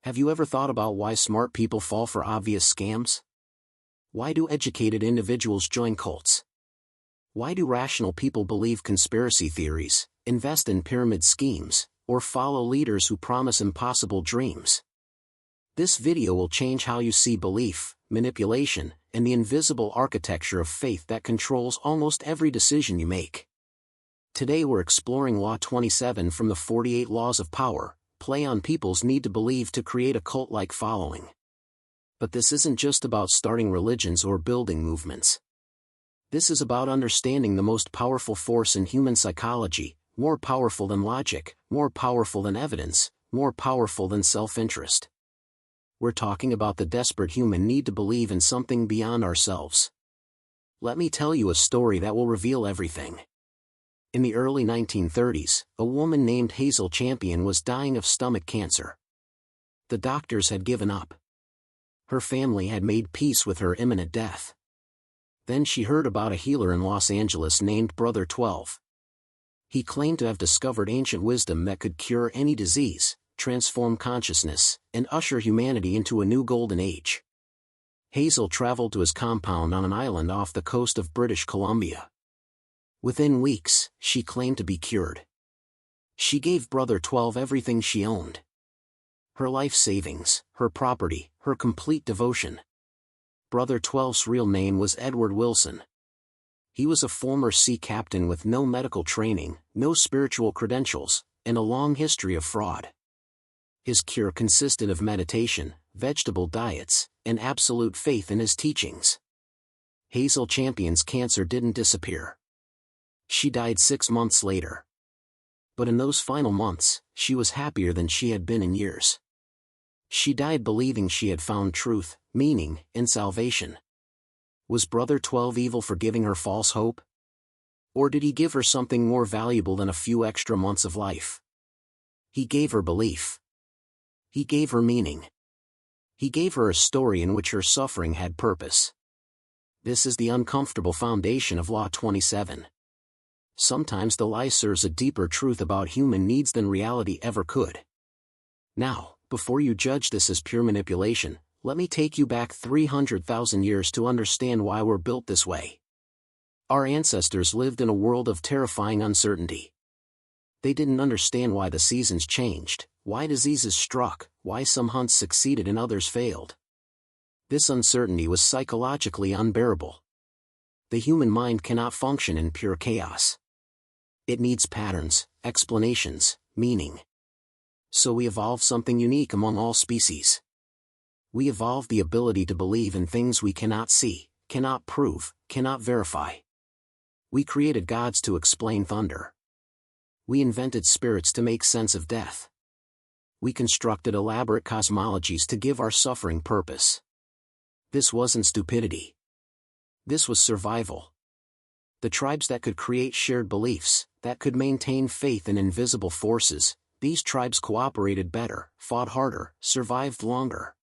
Have you ever thought about why smart people fall for obvious scams? Why do educated individuals join cults? Why do rational people believe conspiracy theories, invest in pyramid schemes, or follow leaders who promise impossible dreams? This video will change how you see belief, manipulation, and the invisible architecture of faith that controls almost every decision you make. Today we're exploring Law 27 from the 48 Laws of Power, play on people's need to believe to create a cult-like following. But this isn't just about starting religions or building movements. This is about understanding the most powerful force in human psychology, more powerful than logic, more powerful than evidence, more powerful than self-interest. We're talking about the desperate human need to believe in something beyond ourselves. Let me tell you a story that will reveal everything. In the early 1930s, a woman named Hazel Champion was dying of stomach cancer. The doctors had given up. Her family had made peace with her imminent death. Then she heard about a healer in Los Angeles named Brother 12. He claimed to have discovered ancient wisdom that could cure any disease, transform consciousness, and usher humanity into a new golden age. Hazel traveled to his compound on an island off the coast of British Columbia. Within weeks, she claimed to be cured. She gave Brother 12 everything she owned. Her life savings, her property, her complete devotion. Brother 12's real name was Edward Wilson. He was a former sea captain with no medical training, no spiritual credentials, and a long history of fraud. His cure consisted of meditation, vegetable diets, and absolute faith in his teachings. Hazel Champion's cancer didn't disappear. She died 6 months later. But in those final months, she was happier than she had been in years. She died believing she had found truth, meaning, and salvation. Was Brother 12 evil for giving her false hope? Or did he give her something more valuable than a few extra months of life? He gave her belief. He gave her meaning. He gave her a story in which her suffering had purpose. This is the uncomfortable foundation of Law 27. Sometimes the lie serves a deeper truth about human needs than reality ever could. Now, before you judge this as pure manipulation, let me take you back 300,000 years to understand why we're built this way. Our ancestors lived in a world of terrifying uncertainty. They didn't understand why the seasons changed, why diseases struck, why some hunts succeeded and others failed. This uncertainty was psychologically unbearable. The human mind cannot function in pure chaos. It needs patterns, explanations, meaning. So we evolved something unique among all species. We evolved the ability to believe in things we cannot see, cannot prove, cannot verify. We created gods to explain thunder. We invented spirits to make sense of death. We constructed elaborate cosmologies to give our suffering purpose. This wasn't stupidity. This was survival. The tribes that could create shared beliefs, that could maintain faith in invisible forces, these tribes cooperated better, fought harder, survived longer.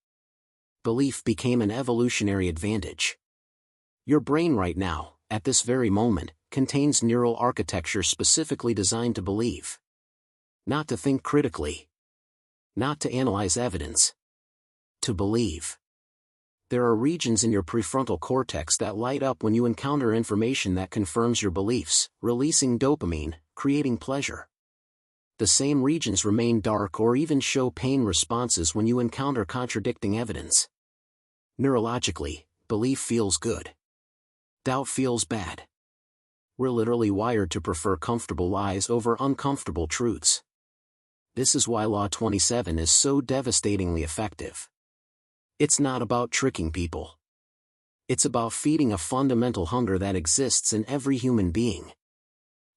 Belief became an evolutionary advantage. Your brain right now, at this very moment, contains neural architecture specifically designed to believe. Not to think critically. Not to analyze evidence. To believe. There are regions in your prefrontal cortex that light up when you encounter information that confirms your beliefs, releasing dopamine, creating pleasure. The same regions remain dark or even show pain responses when you encounter contradicting evidence. Neurologically, belief feels good. Doubt feels bad. We're literally wired to prefer comfortable lies over uncomfortable truths. This is why Law 27 is so devastatingly effective. It's not about tricking people. It's about feeding a fundamental hunger that exists in every human being.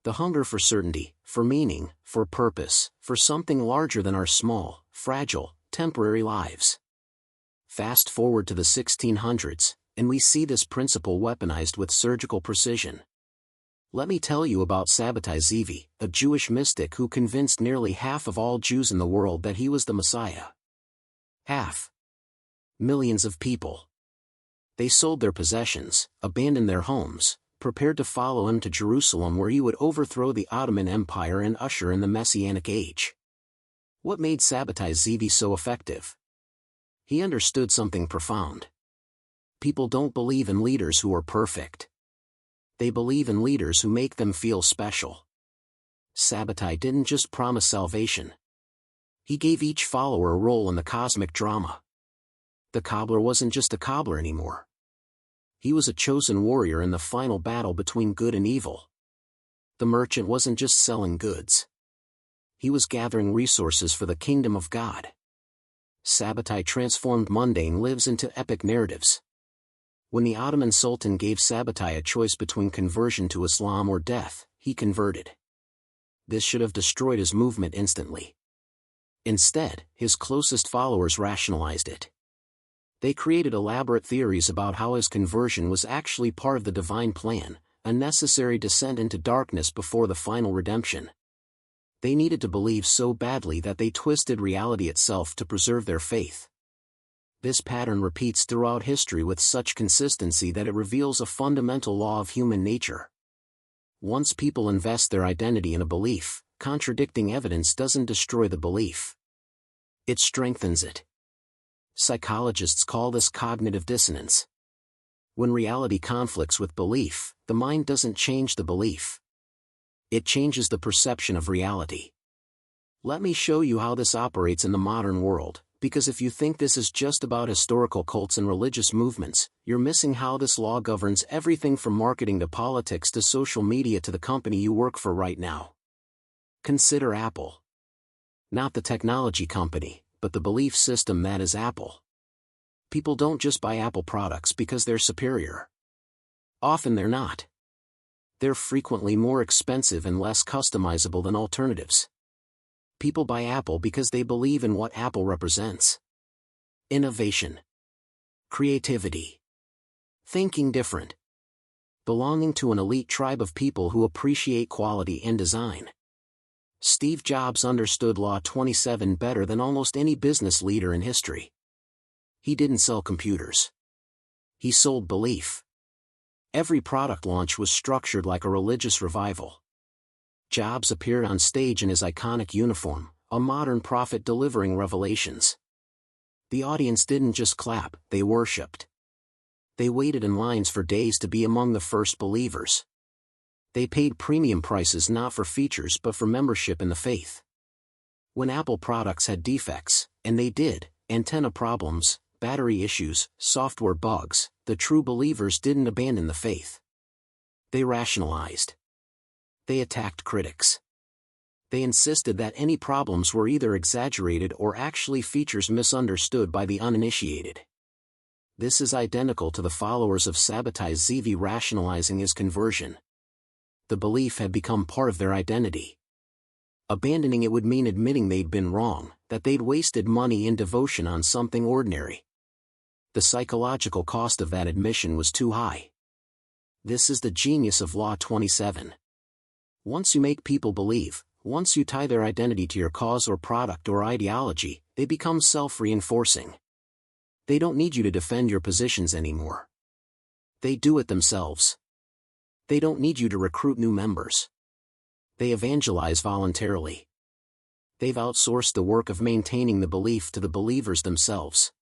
The hunger for certainty, for meaning, for purpose, for something larger than our small, fragile, temporary lives. Fast forward to the 1600s, and we see this principle weaponized with surgical precision. Let me tell you about Sabbatai Zevi, a Jewish mystic who convinced nearly half of all Jews in the world that he was the Messiah. Half. Millions of people. They sold their possessions, abandoned their homes, prepared to follow him to Jerusalem where he would overthrow the Ottoman Empire and usher in the Messianic Age. What made Sabbatai Zevi so effective? he understood something profound. People don't believe in leaders who are perfect. They believe in leaders who make them feel special. Sabbatai didn't just promise salvation. He gave each follower a role in the cosmic drama. The cobbler wasn't just a cobbler anymore. He was a chosen warrior in the final battle between good and evil. The merchant wasn't just selling goods. He was gathering resources for the kingdom of God. Sabbatai transformed mundane lives into epic narratives. When the Ottoman Sultan gave Sabbatai a choice between conversion to Islam or death, he converted. This should have destroyed his movement instantly. Instead, his closest followers rationalized it. They created elaborate theories about how his conversion was actually part of the divine plan, a necessary descent into darkness before the final redemption. They needed to believe so badly that they twisted reality itself to preserve their faith. This pattern repeats throughout history with such consistency that it reveals a fundamental law of human nature. Once people invest their identity in a belief, contradicting evidence doesn't destroy the belief. It strengthens it. Psychologists call this cognitive dissonance. When reality conflicts with belief, the mind doesn't change the belief. It changes the perception of reality. Let me show you how this operates in the modern world, because if you think this is just about historical cults and religious movements, you're missing how this law governs everything from marketing to politics to social media to the company you work for right now. Consider Apple. Not the technology company, but the belief system that is Apple. People don't just buy Apple products because they're superior. Often they're not. They're frequently more expensive and less customizable than alternatives. People buy Apple because they believe in what Apple represents. Innovation. Creativity. Thinking different. Belonging to an elite tribe of people who appreciate quality and design. Steve Jobs understood Law 27 better than almost any business leader in history. He didn't sell computers. He sold belief. Every product launch was structured like a religious revival. Jobs appeared on stage in his iconic uniform, a modern prophet delivering revelations. The audience didn't just clap, they worshipped. They waited in lines for days to be among the first believers. They paid premium prices not for features but for membership in the faith. When Apple products had defects, and they did, antenna problems, battery issues, software bugs, the true believers didn't abandon the faith. They rationalized. They attacked critics. They insisted that any problems were either exaggerated or actually features misunderstood by the uninitiated. This is identical to the followers of Sabbatai Zevi rationalizing his conversion. The belief had become part of their identity. Abandoning it would mean admitting they'd been wrong, that they'd wasted money and devotion on something ordinary. The psychological cost of that admission was too high. This is the genius of Law 27. Once you make people believe, once you tie their identity to your cause or product or ideology, they become self-reinforcing. They don't need you to defend your positions anymore. They do it themselves. They don't need you to recruit new members. They evangelize voluntarily. They've outsourced the work of maintaining the belief to the believers themselves.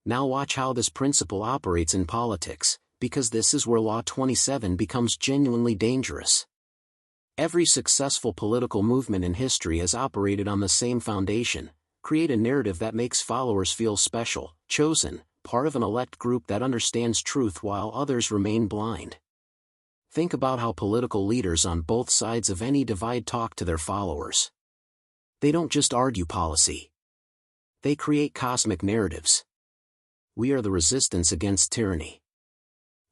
Now watch how this principle operates in politics, because this is where Law 27 becomes genuinely dangerous. Every successful political movement in history has operated on the same foundation: create a narrative that makes followers feel special, chosen, part of an elect group that understands truth while others remain blind. Think about how political leaders on both sides of any divide talk to their followers. They don't just argue policy. They create cosmic narratives. We are the resistance against tyranny.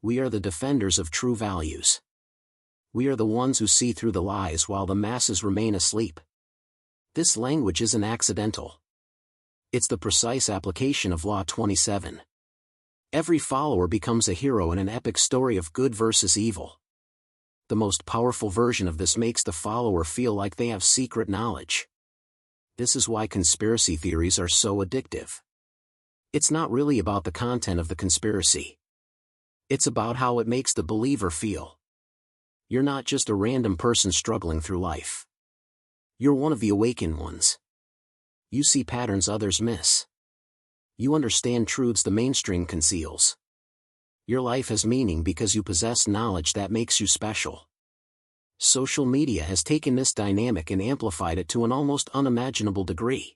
We are the defenders of true values. We are the ones who see through the lies while the masses remain asleep. This language isn't accidental. It's the precise application of Law 27. Every follower becomes a hero in an epic story of good versus evil. The most powerful version of this makes the follower feel like they have secret knowledge. This is why conspiracy theories are so addictive. It's not really about the content of the conspiracy. It's about how it makes the believer feel. You're not just a random person struggling through life. You're one of the awakened ones. You see patterns others miss. You understand truths the mainstream conceals. Your life has meaning because you possess knowledge that makes you special. Social media has taken this dynamic and amplified it to an almost unimaginable degree.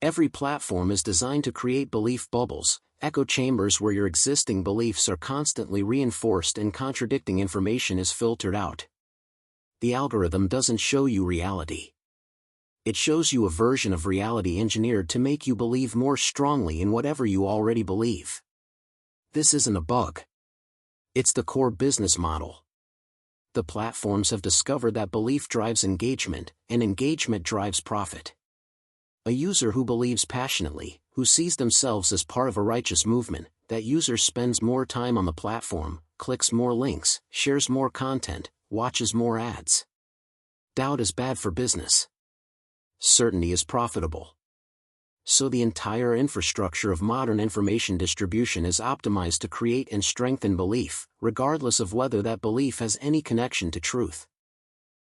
Every platform is designed to create belief bubbles, echo chambers where your existing beliefs are constantly reinforced and contradicting information is filtered out. The algorithm doesn't show you reality. It shows you a version of reality engineered to make you believe more strongly in whatever you already believe. This isn't a bug. It's the core business model. The platforms have discovered that belief drives engagement, and engagement drives profit. A user who believes passionately, who sees themselves as part of a righteous movement, that user spends more time on the platform, clicks more links, shares more content, watches more ads. Doubt is bad for business. Certainty is profitable. So the entire infrastructure of modern information distribution is optimized to create and strengthen belief, regardless of whether that belief has any connection to truth.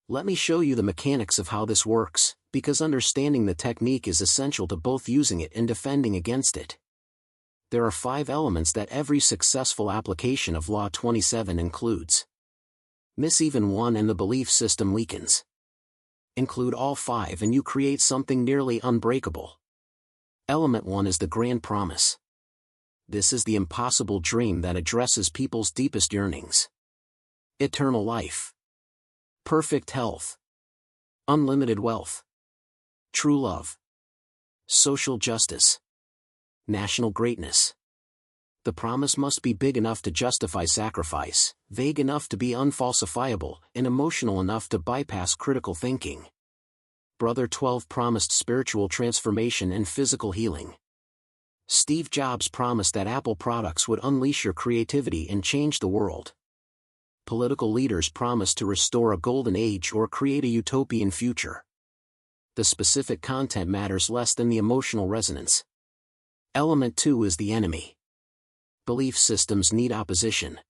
Let me show you the mechanics of how this works, because understanding the technique is essential to both using it and defending against it. There are 5 elements that every successful application of Law 27 includes. Miss even one and the belief system weakens. Include all 5 and you create something nearly unbreakable. Element 1 is the grand promise. This is the impossible dream that addresses people's deepest yearnings. Eternal life. Perfect health. Unlimited wealth. True love. Social justice. National greatness. The promise must be big enough to justify sacrifice, vague enough to be unfalsifiable, and emotional enough to bypass critical thinking. Brother 12 promised spiritual transformation and physical healing. Steve Jobs promised that Apple products would unleash your creativity and change the world. Political leaders promised to restore a golden age or create a utopian future. The specific content matters less than the emotional resonance. Element 2 is the enemy. Belief systems need opposition.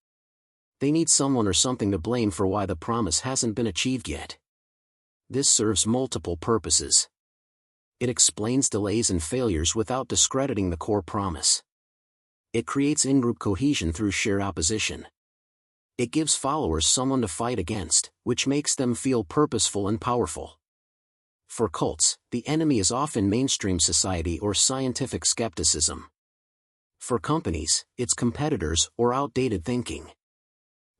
They need someone or something to blame for why the promise hasn't been achieved yet. This serves multiple purposes. It explains delays and failures without discrediting the core promise. It creates in-group cohesion through shared opposition. It gives followers someone to fight against, which makes them feel purposeful and powerful. For cults, the enemy is often mainstream society or scientific skepticism. For companies, it's competitors or outdated thinking.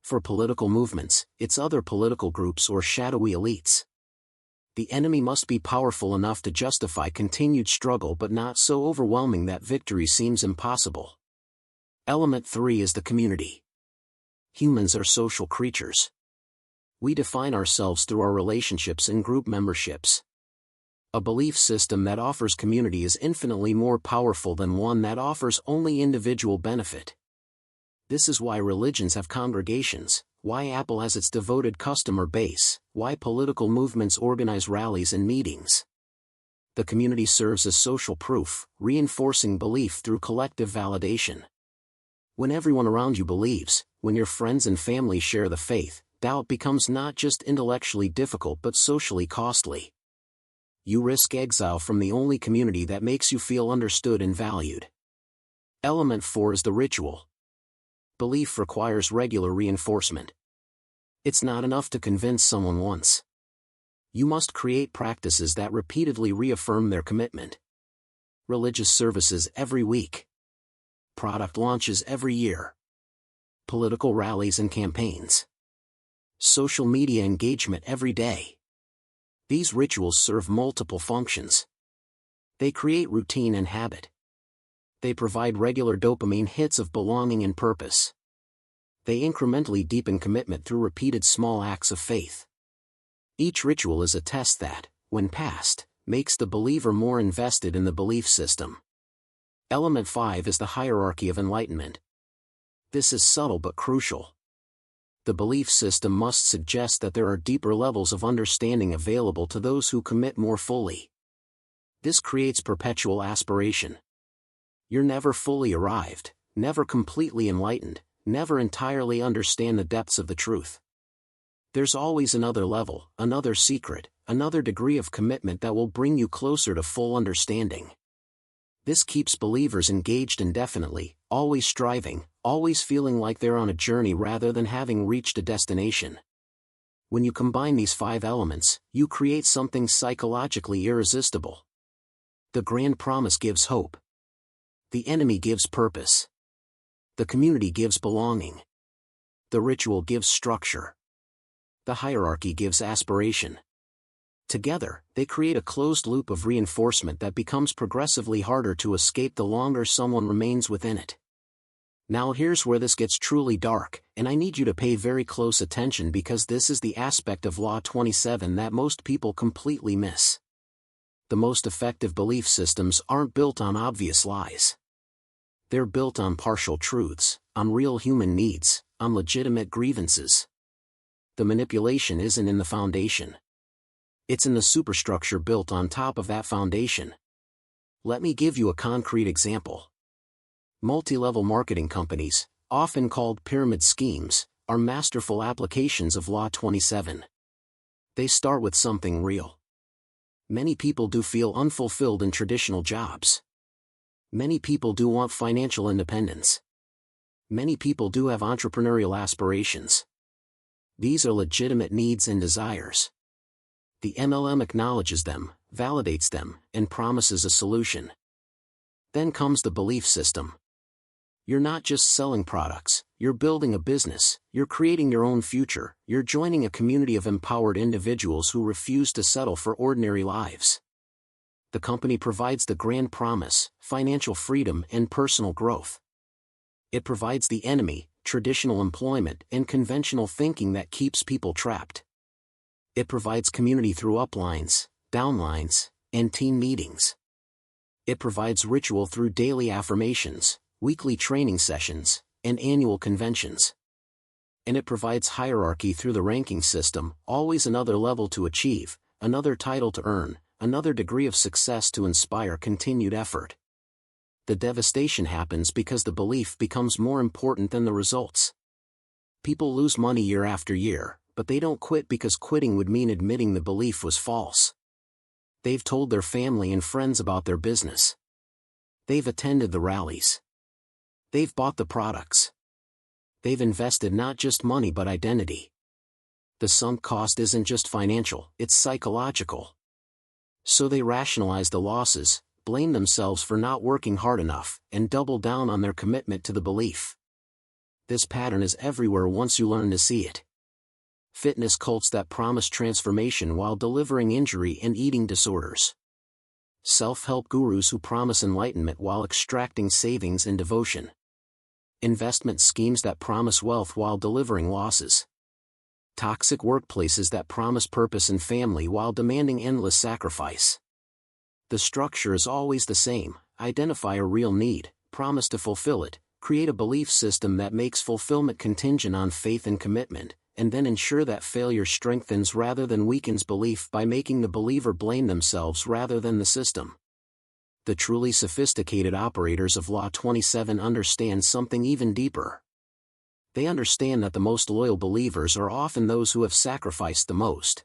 For political movements, it's other political groups or shadowy elites. The enemy must be powerful enough to justify continued struggle but not so overwhelming that victory seems impossible. Element 3 is the community. Humans are social creatures. We define ourselves through our relationships and group memberships. A belief system that offers community is infinitely more powerful than one that offers only individual benefit. This is why religions have congregations, why Apple has its devoted customer base, why political movements organize rallies and meetings. The community serves as social proof, reinforcing belief through collective validation. When everyone around you believes, when your friends and family share the faith, doubt becomes not just intellectually difficult but socially costly. You risk exile from the only community that makes you feel understood and valued. Element 4 is the ritual. Belief requires regular reinforcement. It's not enough to convince someone once. You must create practices that repeatedly reaffirm their commitment. Religious services every week. Product launches every year. Political rallies and campaigns. Social media engagement every day. These rituals serve multiple functions. They create routine and habit. They provide regular dopamine hits of belonging and purpose. They incrementally deepen commitment through repeated small acts of faith. Each ritual is a test that, when passed, makes the believer more invested in the belief system. Element 5 is the hierarchy of enlightenment. This is subtle but crucial. The belief system must suggest that there are deeper levels of understanding available to those who commit more fully. This creates perpetual aspiration. You're never fully arrived, never completely enlightened, never entirely understand the depths of the truth. There's always another level, another secret, another degree of commitment that will bring you closer to full understanding. This keeps believers engaged indefinitely, always striving, always feeling like they're on a journey rather than having reached a destination. When you combine these 5 elements, you create something psychologically irresistible. The grand promise gives hope. The enemy gives purpose. The community gives belonging. The ritual gives structure. The hierarchy gives aspiration. Together, they create a closed loop of reinforcement that becomes progressively harder to escape the longer someone remains within it. Now here's where this gets truly dark, and I need you to pay very close attention because this is the aspect of Law 27 that most people completely miss. The most effective belief systems aren't built on obvious lies. They're built on partial truths, on real human needs, on legitimate grievances. The manipulation isn't in the foundation. It's in the superstructure built on top of that foundation. Let me give you a concrete example. Multi-level marketing companies, often called pyramid schemes, are masterful applications of Law 27. They start with something real. Many people do feel unfulfilled in traditional jobs. Many people do want financial independence. Many people do have entrepreneurial aspirations. These are legitimate needs and desires. The MLM acknowledges them, validates them, and promises a solution. Then comes the belief system. You're not just selling products, you're building a business, you're creating your own future, you're joining a community of empowered individuals who refuse to settle for ordinary lives. The company provides the grand promise, financial freedom and personal growth. It provides the enemy, traditional employment and conventional thinking that keeps people trapped. It provides community through uplines, downlines, and team meetings. It provides ritual through daily affirmations, weekly training sessions, and annual conventions. And it provides hierarchy through the ranking system, always another level to achieve, another title to earn, another degree of success to inspire continued effort. The devastation happens because the belief becomes more important than the results. People lose money year after year, but they don't quit because quitting would mean admitting the belief was false. They've told their family and friends about their business. They've attended the rallies. They've bought the products. They've invested not just money but identity. The sunk cost isn't just financial, it's psychological. So they rationalize the losses, blame themselves for not working hard enough, and double down on their commitment to the belief. This pattern is everywhere once you learn to see it. Fitness cults that promise transformation while delivering injury and eating disorders. Self-help gurus who promise enlightenment while extracting savings and devotion. Investment schemes that promise wealth while delivering losses. Toxic workplaces that promise purpose and family while demanding endless sacrifice. The structure is always the same: identify a real need, promise to fulfill it, create a belief system that makes fulfillment contingent on faith and commitment, and then ensure that failure strengthens rather than weakens belief by making the believer blame themselves rather than the system. The truly sophisticated operators of Law 27 understand something even deeper. They understand that the most loyal believers are often those who have sacrificed the most.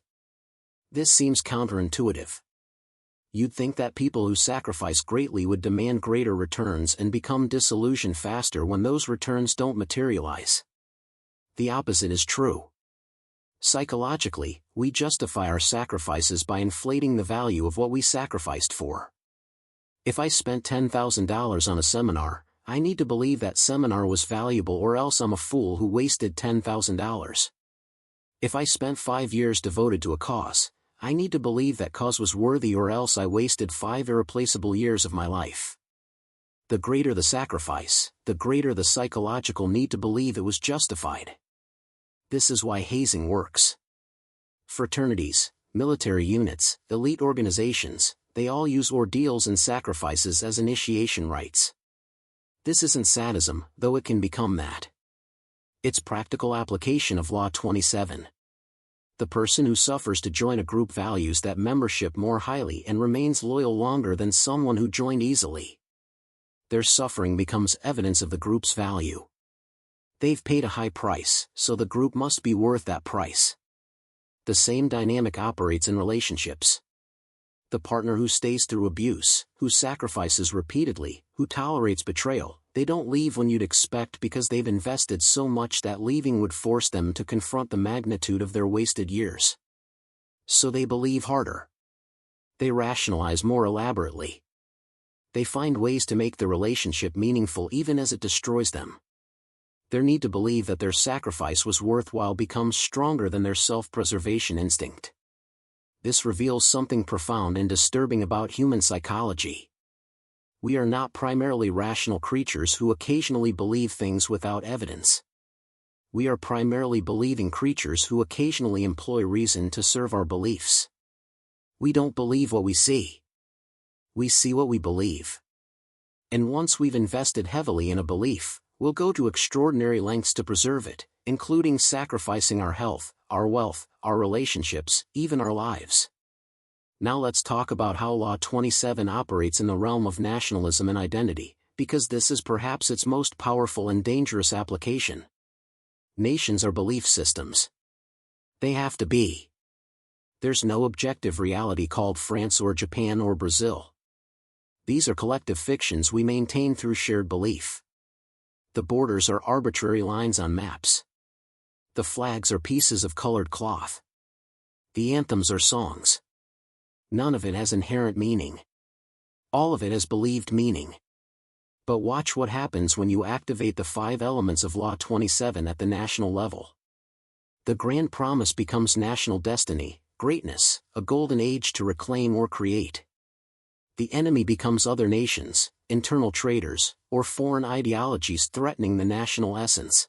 This seems counterintuitive. You'd think that people who sacrifice greatly would demand greater returns and become disillusioned faster when those returns don't materialize. The opposite is true. Psychologically, we justify our sacrifices by inflating the value of what we sacrificed for. If I spent $10,000 on a seminar, I need to believe that seminar was valuable or else I'm a fool who wasted $10,000. If I spent 5 years devoted to a cause, I need to believe that cause was worthy or else I wasted 5 irreplaceable years of my life. The greater the sacrifice, the greater the psychological need to believe it was justified. This is why hazing works. Fraternities, military units, elite organizations, they all use ordeals and sacrifices as initiation rites. This isn't sadism, though it can become that. It's practical application of Law 27. The person who suffers to join a group values that membership more highly and remains loyal longer than someone who joined easily. Their suffering becomes evidence of the group's value. They've paid a high price, so the group must be worth that price. The same dynamic operates in relationships. The partner who stays through abuse, who sacrifices repeatedly, who tolerates betrayal, they don't leave when you'd expect because they've invested so much that leaving would force them to confront the magnitude of their wasted years. So they believe harder. They rationalize more elaborately. They find ways to make the relationship meaningful even as it destroys them. Their need to believe that their sacrifice was worthwhile becomes stronger than their self-preservation instinct. This reveals something profound and disturbing about human psychology. We are not primarily rational creatures who occasionally believe things without evidence. We are primarily believing creatures who occasionally employ reason to serve our beliefs. We don't believe what we see. We see what we believe. And once we've invested heavily in a belief, we'll go to extraordinary lengths to preserve it, including sacrificing our health, our wealth, our relationships, even our lives. Now let's talk about how Law 27 operates in the realm of nationalism and identity, because this is perhaps its most powerful and dangerous application. Nations are belief systems. They have to be. There's no objective reality called France or Japan or Brazil. These are collective fictions we maintain through shared belief. The borders are arbitrary lines on maps. The flags are pieces of colored cloth. The anthems are songs. None of it has inherent meaning. All of it has believed meaning. But watch what happens when you activate the 5 elements of Law 27 at the national level. The grand promise becomes national destiny, greatness, a golden age to reclaim or create. The enemy becomes other nations, internal traitors, or foreign ideologies threatening the national essence.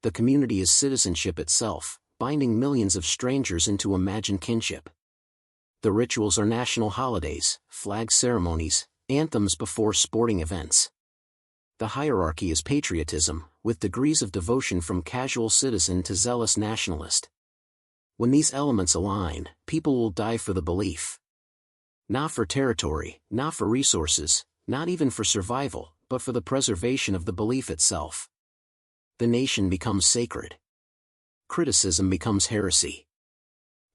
The community is citizenship itself, binding millions of strangers into imagined kinship. The rituals are national holidays, flag ceremonies, anthems before sporting events. The hierarchy is patriotism, with degrees of devotion from casual citizen to zealous nationalist. When these elements align, people will die for the belief. Not for territory, not for resources, not even for survival, but for the preservation of the belief itself. The nation becomes sacred. Criticism becomes heresy.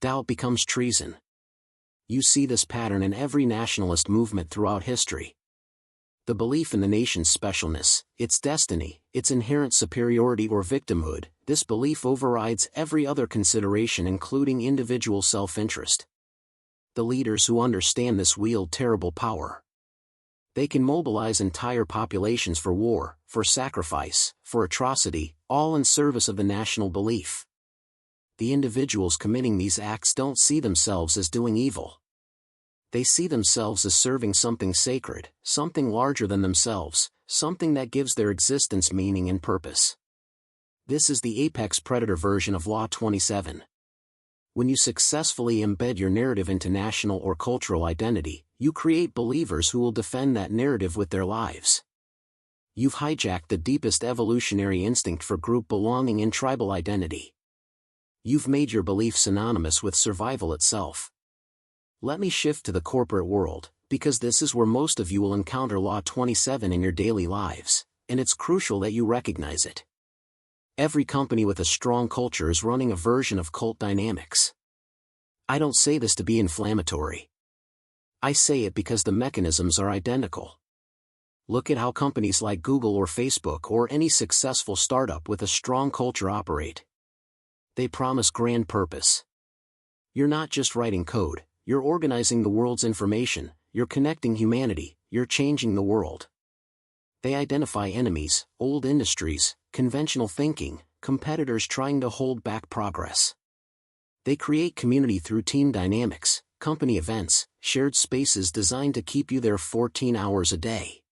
Doubt becomes treason. You see this pattern in every nationalist movement throughout history. The belief in the nation's specialness, its destiny, its inherent superiority or victimhood, this belief overrides every other consideration including individual self-interest. The leaders who understand this wield terrible power. They can mobilize entire populations for war, for sacrifice, for atrocity, all in service of the national belief. The individuals committing these acts don't see themselves as doing evil. They see themselves as serving something sacred, something larger than themselves, something that gives their existence meaning and purpose. This is the apex predator version of Law 27. When you successfully embed your narrative into national or cultural identity, you create believers who will defend that narrative with their lives. You've hijacked the deepest evolutionary instinct for group belonging and tribal identity. You've made your belief synonymous with survival itself. Let me shift to the corporate world, because this is where most of you will encounter Law 27 in your daily lives, and it's crucial that you recognize it. Every company with a strong culture is running a version of cult dynamics. I don't say this to be inflammatory. I say it because the mechanisms are identical. Look at how companies like Google or Facebook or any successful startup with a strong culture operate. They promise grand purpose. You're not just writing code, you're organizing the world's information, you're connecting humanity, you're changing the world. They identify enemies, old industries, conventional thinking, competitors trying to hold back progress. They create community through team dynamics, company events, shared spaces designed to keep you there 14 hours a day.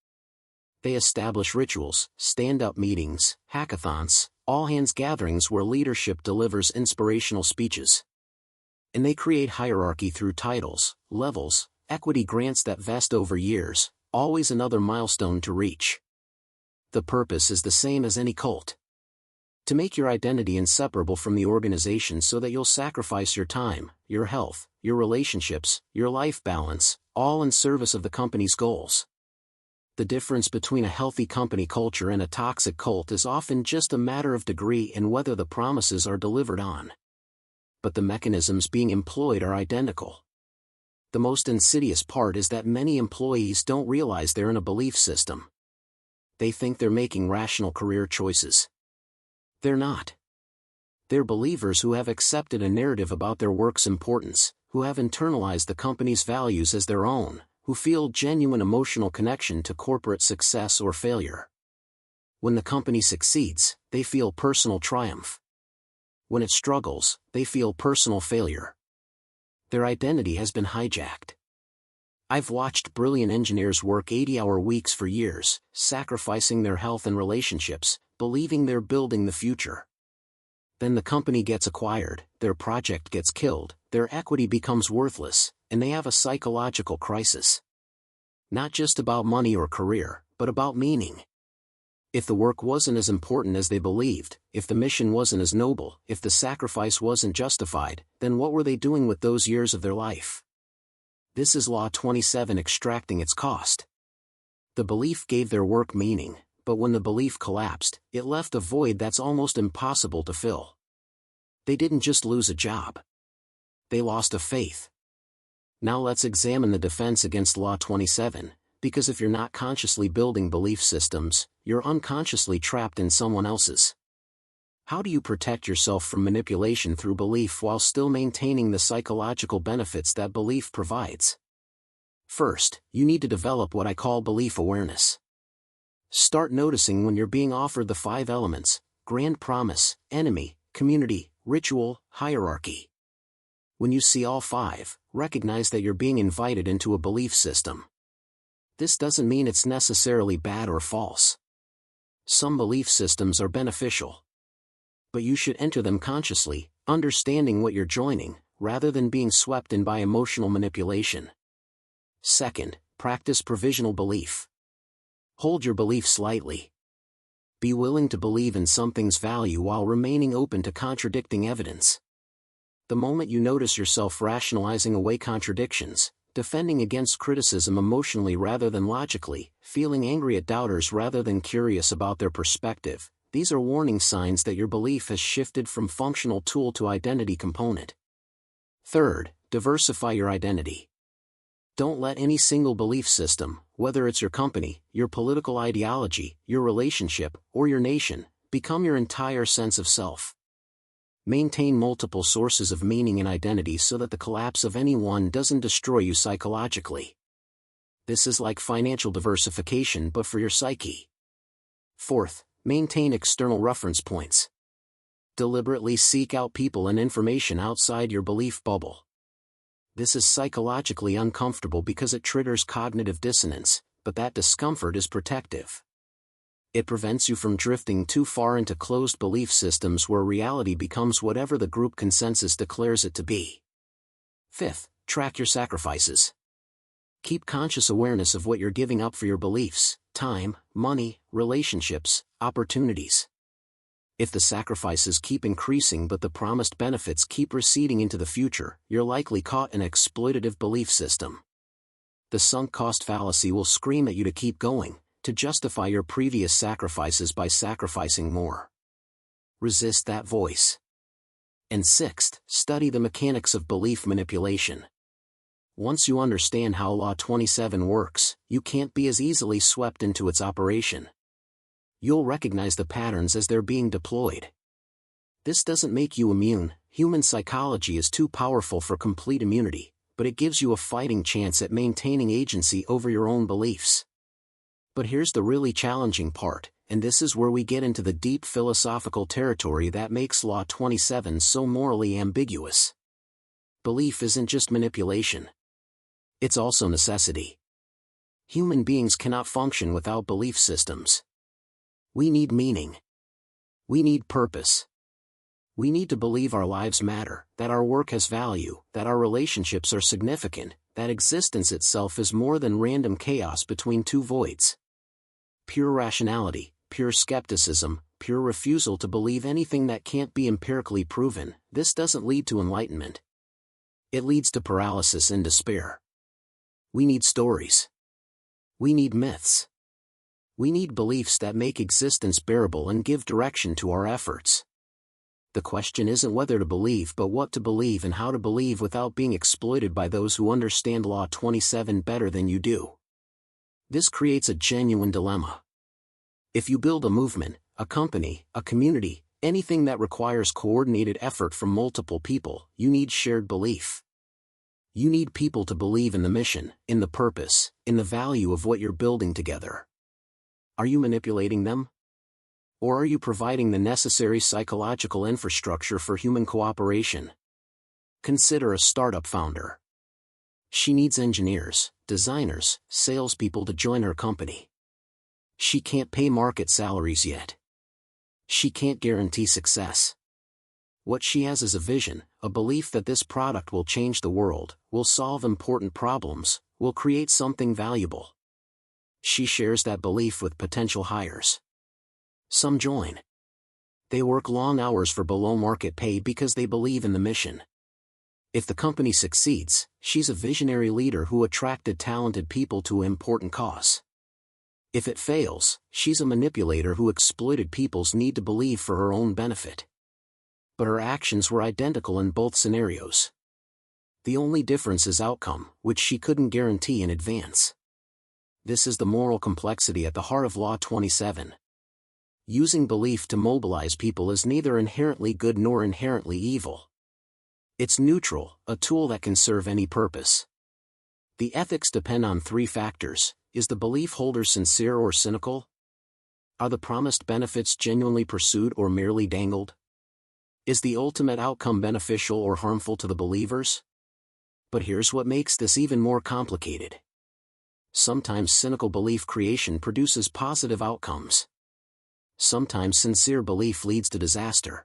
They establish rituals, stand-up meetings, hackathons, all-hands gatherings where leadership delivers inspirational speeches. And they create hierarchy through titles, levels, equity grants that vest over years, always another milestone to reach. The purpose is the same as any cult. To make your identity inseparable from the organization so that you'll sacrifice your time, your health, your relationships, your life balance, all in service of the company's goals. The difference between a healthy company culture and a toxic cult is often just a matter of degree and whether the promises are delivered on. But the mechanisms being employed are identical. The most insidious part is that many employees don't realize they're in a belief system. They think they're making rational career choices. They're not. They're believers who have accepted a narrative about their work's importance, who have internalized the company's values as their own, who feel genuine emotional connection to corporate success or failure. When the company succeeds, they feel personal triumph. When it struggles, they feel personal failure. Their identity has been hijacked. I've watched brilliant engineers work 80-hour weeks for years, sacrificing their health and relationships, believing they're building the future. Then the company gets acquired, their project gets killed, their equity becomes worthless, and they have a psychological crisis. Not just about money or career, but about meaning. If the work wasn't as important as they believed, if the mission wasn't as noble, if the sacrifice wasn't justified, then what were they doing with those years of their life? This is Law 27 extracting its cost. The belief gave their work meaning, but when the belief collapsed, it left a void that's almost impossible to fill. They didn't just lose a job. They lost a faith. Now let's examine the defense against Law 27, because if you're not consciously building belief systems, you're unconsciously trapped in someone else's. How do you protect yourself from manipulation through belief while still maintaining the psychological benefits that belief provides? First, you need to develop what I call belief awareness. Start noticing when you're being offered the 5 elements: grand promise, enemy, community, ritual, hierarchy. When you see all 5, recognize that you're being invited into a belief system. This doesn't mean it's necessarily bad or false. Some belief systems are beneficial. But you should enter them consciously, understanding what you're joining, rather than being swept in by emotional manipulation. Second, practice provisional belief. Hold your beliefs lightly. Be willing to believe in something's value while remaining open to contradicting evidence. The moment you notice yourself rationalizing away contradictions, defending against criticism emotionally rather than logically, feeling angry at doubters rather than curious about their perspective, these are warning signs that your belief has shifted from functional tool to identity component. Third, diversify your identity. Don't let any single belief system, whether it's your company, your political ideology, your relationship, or your nation, become your entire sense of self. Maintain multiple sources of meaning and identity so that the collapse of any one doesn't destroy you psychologically. This is like financial diversification but for your psyche. Fourth, maintain external reference points. Deliberately seek out people and information outside your belief bubble. This is psychologically uncomfortable because it triggers cognitive dissonance, but that discomfort is protective. It prevents you from drifting too far into closed belief systems where reality becomes whatever the group consensus declares it to be. Fifth, track your sacrifices. Keep conscious awareness of what you're giving up for your beliefs: time, money, relationships, opportunities. If the sacrifices keep increasing but the promised benefits keep receding into the future, you're likely caught in an exploitative belief system. The sunk cost fallacy will scream at you to keep going, to justify your previous sacrifices by sacrificing more. Resist that voice. And sixth, study the mechanics of belief manipulation. Once you understand how Law 27 works, you can't be as easily swept into its operation. You'll recognize the patterns as they're being deployed. This doesn't make you immune. Human psychology is too powerful for complete immunity, but it gives you a fighting chance at maintaining agency over your own beliefs. But here's the really challenging part, and this is where we get into the deep philosophical territory that makes Law 27 so morally ambiguous. Belief isn't just manipulation. It's also necessity. Human beings cannot function without belief systems. We need meaning. We need purpose. We need to believe our lives matter, that our work has value, that our relationships are significant, that existence itself is more than random chaos between two voids. Pure rationality, pure skepticism, pure refusal to believe anything that can't be empirically proven, this doesn't lead to enlightenment. It leads to paralysis and despair. We need stories. We need myths. We need beliefs that make existence bearable and give direction to our efforts. The question isn't whether to believe but what to believe and how to believe without being exploited by those who understand Law 27 better than you do. This creates a genuine dilemma. If you build a movement, a company, a community, anything that requires coordinated effort from multiple people, you need shared belief. You need people to believe in the mission, in the purpose, in the value of what you're building together. Are you manipulating them? Or are you providing the necessary psychological infrastructure for human cooperation? Consider a startup founder. She needs engineers, designers, salespeople to join her company. She can't pay market salaries yet. She can't guarantee success. What she has is a vision, a belief that this product will change the world, will solve important problems, will create something valuable. She shares that belief with potential hires. Some join. They work long hours for below-market pay because they believe in the mission. If the company succeeds, she's a visionary leader who attracted talented people to an important cause. If it fails, she's a manipulator who exploited people's need to believe for her own benefit. But her actions were identical in both scenarios. The only difference is outcome, which she couldn't guarantee in advance. This is the moral complexity at the heart of Law 27. Using belief to mobilize people is neither inherently good nor inherently evil. It's neutral, a tool that can serve any purpose. The ethics depend on three factors. Is the belief holder sincere or cynical? Are the promised benefits genuinely pursued or merely dangled? Is the ultimate outcome beneficial or harmful to the believers? But here's what makes this even more complicated. Sometimes cynical belief creation produces positive outcomes. Sometimes sincere belief leads to disaster.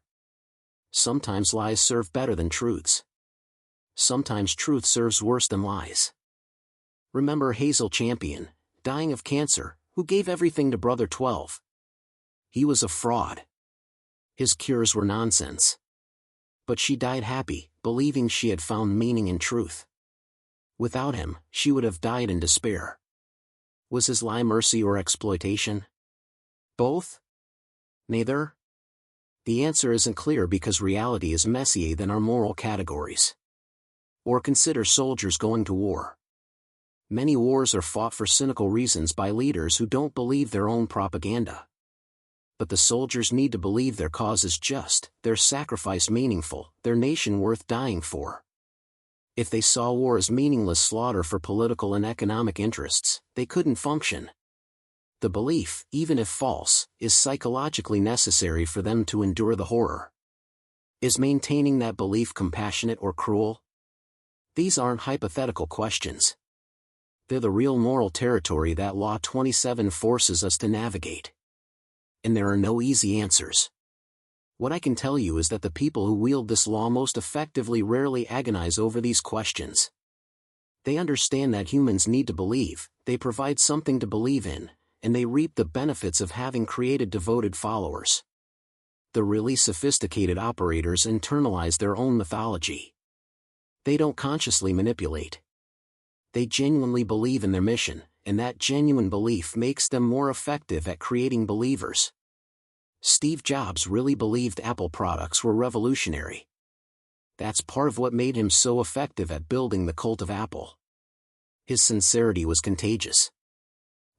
Sometimes lies serve better than truths. Sometimes truth serves worse than lies. Remember Hazel Champion, dying of cancer, who gave everything to Brother 12. He was a fraud. His cures were nonsense. But she died happy, believing she had found meaning in truth. Without him, she would have died in despair. Was his lie mercy or exploitation? Both? Neither? The answer isn't clear because reality is messier than our moral categories. Or consider soldiers going to war. Many wars are fought for cynical reasons by leaders who don't believe their own propaganda. But the soldiers need to believe their cause is just, their sacrifice meaningful, their nation worth dying for. If they saw war as meaningless slaughter for political and economic interests, they couldn't function. The belief, even if false, is psychologically necessary for them to endure the horror. Is maintaining that belief compassionate or cruel? These aren't hypothetical questions. They're the real moral territory that Law 27 forces us to navigate. And there are no easy answers. What I can tell you is that the people who wield this law most effectively rarely agonize over these questions. They understand that humans need to believe, they provide something to believe in, and they reap the benefits of having created devoted followers. The really sophisticated operators internalize their own mythology. They don't consciously manipulate. They genuinely believe in their mission, and that genuine belief makes them more effective at creating believers. Steve Jobs really believed Apple products were revolutionary. That's part of what made him so effective at building the cult of Apple. His sincerity was contagious.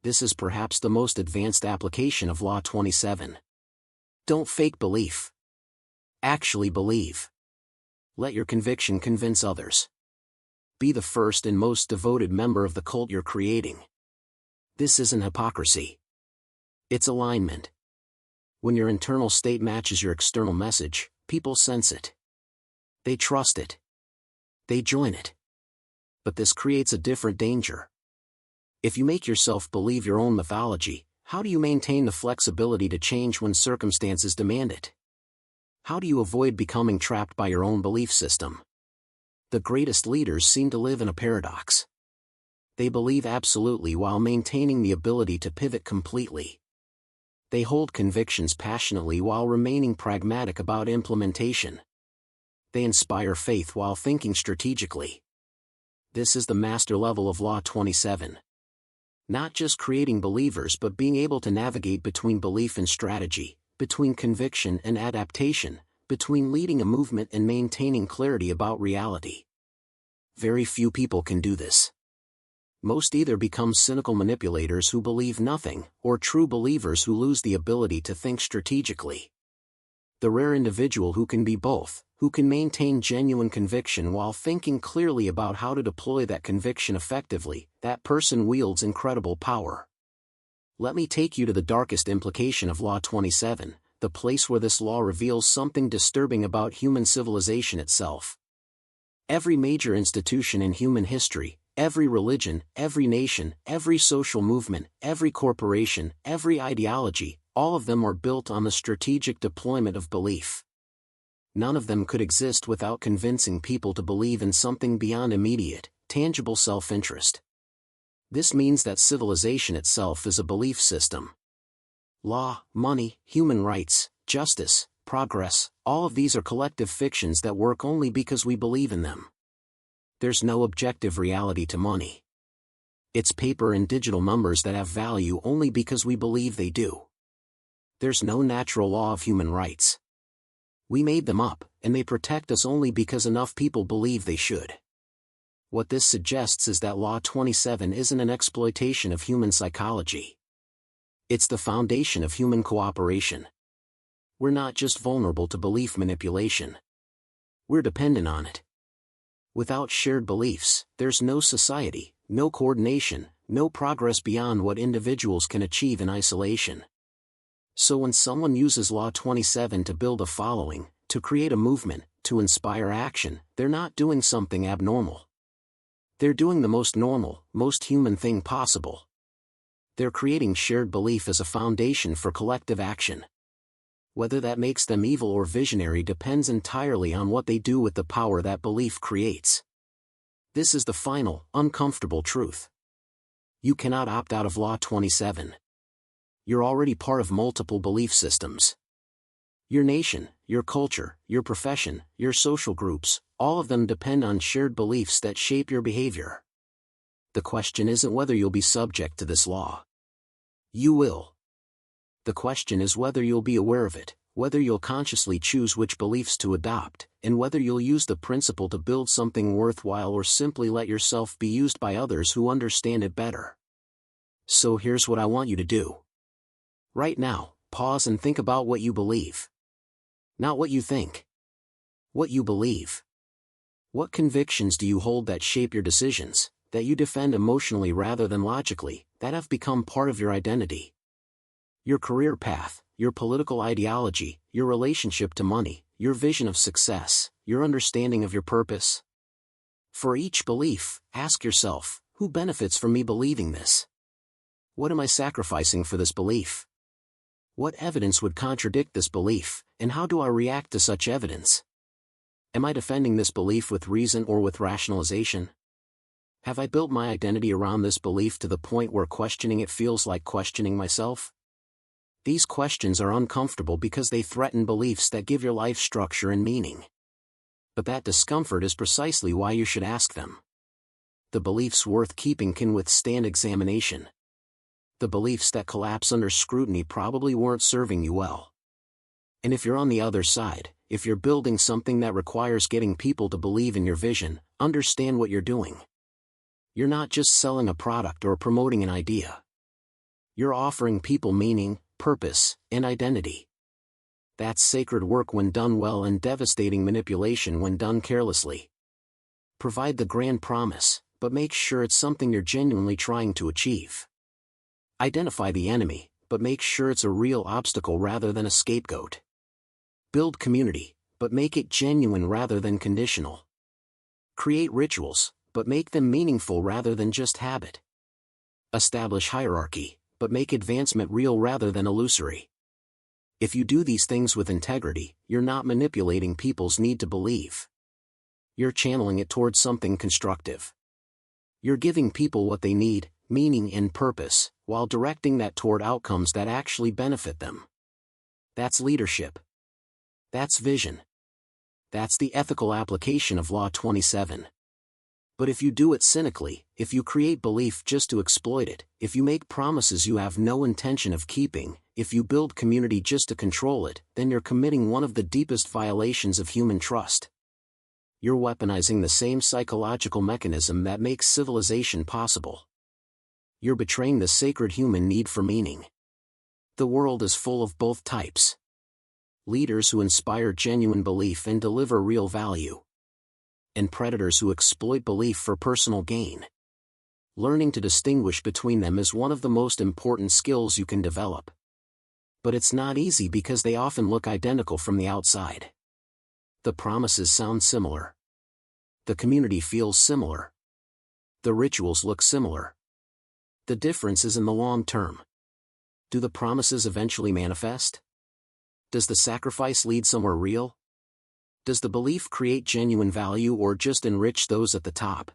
This is perhaps the most advanced application of Law 27. Don't fake belief. Actually believe. Let your conviction convince others. Be the first and most devoted member of the cult you're creating. This isn't hypocrisy. It's alignment. When your internal state matches your external message, people sense it. They trust it. They join it. But this creates a different danger. If you make yourself believe your own mythology, how do you maintain the flexibility to change when circumstances demand it? How do you avoid becoming trapped by your own belief system? The greatest leaders seem to live in a paradox. They believe absolutely while maintaining the ability to pivot completely. They hold convictions passionately while remaining pragmatic about implementation. They inspire faith while thinking strategically. This is the master level of Law 27. Not just creating believers but being able to navigate between belief and strategy, between conviction and adaptation, between leading a movement and maintaining clarity about reality. Very few people can do this. Most either become cynical manipulators who believe nothing, or true believers who lose the ability to think strategically. The rare individual who can be both, who can maintain genuine conviction while thinking clearly about how to deploy that conviction effectively, that person wields incredible power. Let me take you to the darkest implication of Law 27, the place where this law reveals something disturbing about human civilization itself. Every major institution in human history, every religion, every nation, every social movement, every corporation, every ideology, all of them are built on the strategic deployment of belief. None of them could exist without convincing people to believe in something beyond immediate, tangible self-interest. This means that civilization itself is a belief system. Law, money, human rights, justice, progress, all of these are collective fictions that work only because we believe in them. There's no objective reality to money. It's paper and digital numbers that have value only because we believe they do. There's no natural law of human rights. We made them up, and they protect us only because enough people believe they should. What this suggests is that Law 27 isn't an exploitation of human psychology. It's the foundation of human cooperation. We're not just vulnerable to belief manipulation. We're dependent on it. Without shared beliefs, there's no society, no coordination, no progress beyond what individuals can achieve in isolation. So when someone uses Law 27 to build a following, to create a movement, to inspire action, they're not doing something abnormal. They're doing the most normal, most human thing possible. They're creating shared belief as a foundation for collective action. Whether that makes them evil or visionary depends entirely on what they do with the power that belief creates. This is the final, uncomfortable truth. You cannot opt out of Law 27. You're already part of multiple belief systems. Your nation, your culture, your profession, your social groups, all of them depend on shared beliefs that shape your behavior. The question isn't whether you'll be subject to this law. You will. The question is whether you'll be aware of it, whether you'll consciously choose which beliefs to adopt, and whether you'll use the principle to build something worthwhile or simply let yourself be used by others who understand it better. So here's what I want you to do. Right now, pause and think about what you believe. Not what you think. What you believe. What convictions do you hold that shape your decisions, that you defend emotionally rather than logically, that have become part of your identity? Your career path, your political ideology, your relationship to money, your vision of success, your understanding of your purpose. For each belief, ask yourself, who benefits from me believing this? What am I sacrificing for this belief? What evidence would contradict this belief, and how do I react to such evidence? Am I defending this belief with reason or with rationalization? Have I built my identity around this belief to the point where questioning it feels like questioning myself? These questions are uncomfortable because they threaten beliefs that give your life structure and meaning. But that discomfort is precisely why you should ask them. The beliefs worth keeping can withstand examination. The beliefs that collapse under scrutiny probably weren't serving you well. And if you're on the other side, if you're building something that requires getting people to believe in your vision, understand what you're doing. You're not just selling a product or promoting an idea. You're offering people meaning, purpose, and identity. That's sacred work when done well and devastating manipulation when done carelessly. Provide the grand promise, but make sure it's something you're genuinely trying to achieve. Identify the enemy, but make sure it's a real obstacle rather than a scapegoat. Build community, but make it genuine rather than conditional. Create rituals, but make them meaningful rather than just habit. Establish hierarchy, but make advancement real rather than illusory. If you do these things with integrity, you're not manipulating people's need to believe. You're channeling it towards something constructive. You're giving people what they need, meaning and purpose, while directing that toward outcomes that actually benefit them. That's leadership. That's vision. That's the ethical application of Law 27. But if you do it cynically, if you create belief just to exploit it, if you make promises you have no intention of keeping, if you build community just to control it, then you're committing one of the deepest violations of human trust. You're weaponizing the same psychological mechanism that makes civilization possible. You're betraying the sacred human need for meaning. The world is full of both types. Leaders who inspire genuine belief and deliver real value. And predators who exploit belief for personal gain. Learning to distinguish between them is one of the most important skills you can develop. But it's not easy because they often look identical from the outside. The promises sound similar. The community feels similar. The rituals look similar. The difference is in the long term. Do the promises eventually manifest? Does the sacrifice lead somewhere real? Does the belief create genuine value or just enrich those at the top?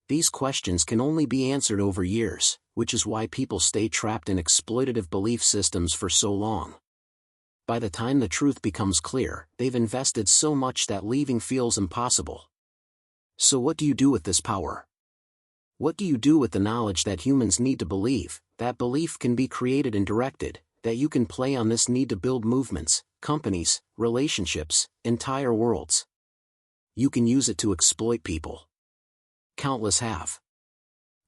These questions can only be answered over years, which is why people stay trapped in exploitative belief systems for so long. By the time the truth becomes clear, they've invested so much that leaving feels impossible. So what do you do with this power? What do you do with the knowledge that humans need to believe, that belief can be created and directed, that you can play on this need to build movements, companies, relationships, entire worlds? You can use it to exploit people. Countless have.